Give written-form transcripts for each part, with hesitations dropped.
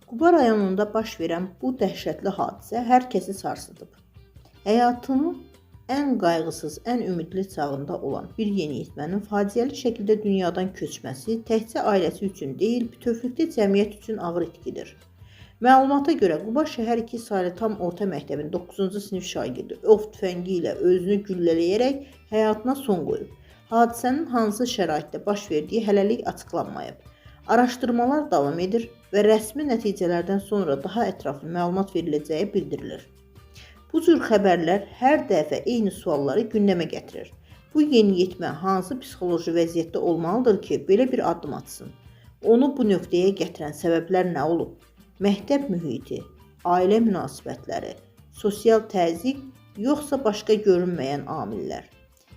Quba rayonunda baş verən bu dəhşətli hadisə hər kəsi sarsıdıb. Həyatının ən qayğısız, ən ümidli çağında olan bir yeniyetmənin faciəli şəkildə dünyadan köçməsi təkcə ailəsi üçün deyil, bütövlükdə cəmiyyət üçün ağır itkidir. Məlumata görə Quba şəhər 2 saylı tam orta məktəbin 9-cu sinif şagirdi ov tüfəngi ilə özünü güllələyərək həyatına son qoyub. Hadisənin hansı şəraitdə baş verdiyi hələlik açıqlanmayıb. Araşdırmalar davam edir və rəsmi nəticələrdən sonra daha ətraflı məlumat veriləcəyi bildirilir. Bu cür xəbərlər hər dəfə eyni sualları gündəmə gətirir. Bu yeniyetmə hansı psixoloji vəziyyətdə olmalıdır ki, belə bir addım atsın? Onu bu nöqtəyə gətirən səbəblər nə olub? Məktəb mühiti, ailə münasibətləri, sosial təzyiq, yoxsa başqa görünməyən amillər?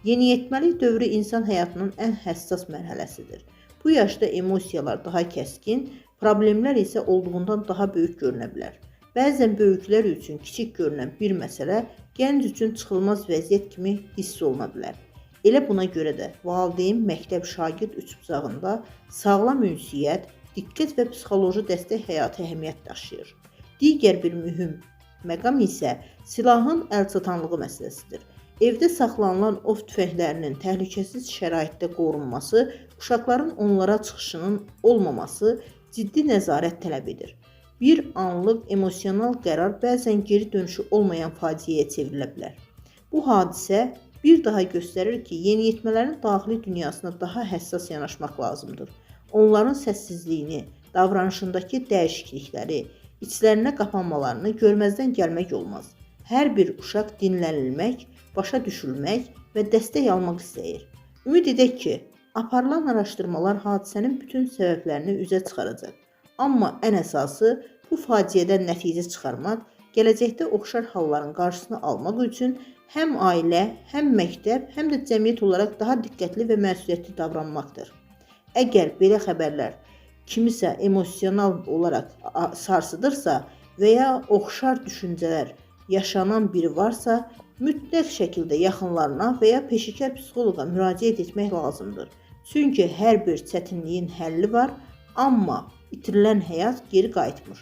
Yeniyetməlik dövrü insan həyatının ən həssas mərhələsidir. Bu yaşda emosiyalar daha kəskin, problemlər isə olduğundan daha böyük görünə bilər. Bəzən böyüklər üçün kiçik görünən bir məsələ gənc üçün çıxılmaz vəziyyət kimi hiss oluna bilər. Elə buna görə də valideyn məktəb şagird üçbucağında sağlam ünsiyyət, diqqət və psixoloji dəstək həyati əhəmiyyət daşıyır. Digər bir mühüm məqam isə silahın əlçatanlığı məsələsidir. Evdə saxlanılan ov tüfənglərinin təhlükəsiz şəraitdə qorunması, uşaqların onlara çıxışının olmaması ciddi nəzarət tələb edir. Bir anlıq emosional qərar bəzən geri dönüşü olmayan faciəyə çevrilə bilər. Bu hadisə bir daha göstərir ki, yeniyetmələrin daxili dünyasına daha həssas yanaşmaq lazımdır. Onların səssizliyini, davranışındakı dəyişiklikləri, içlərinə qapanmalarını görməzdən gəlmək olmaz. Hər bir uşaq dinlənilmək, başa düşülmək və dəstək almaq istəyir. Ümid edək ki, aparılan araşdırmalar hadisənin bütün səbəblərini üzə çıxaracaq. Amma ən əsası bu faciədən nəticə çıxarmaq, gələcəkdə oxşar halların qarşısını almaq üçün həm ailə, həm məktəb, həm də cəmiyyət olaraq daha diqqətli və məsuliyyətli davranmaqdır. Əgər belə xəbərlər kimisə emosional olaraq sarsıdırsa və ya oxşar düşüncələr yaşanan biri varsa, mütləq şəkildə yaxınlarına və ya peşəkar psixoloqa müraciət etmək lazımdır. Çünki hər bir çətinliyin həlli var, amma itirilən həyat geri qayıtmır.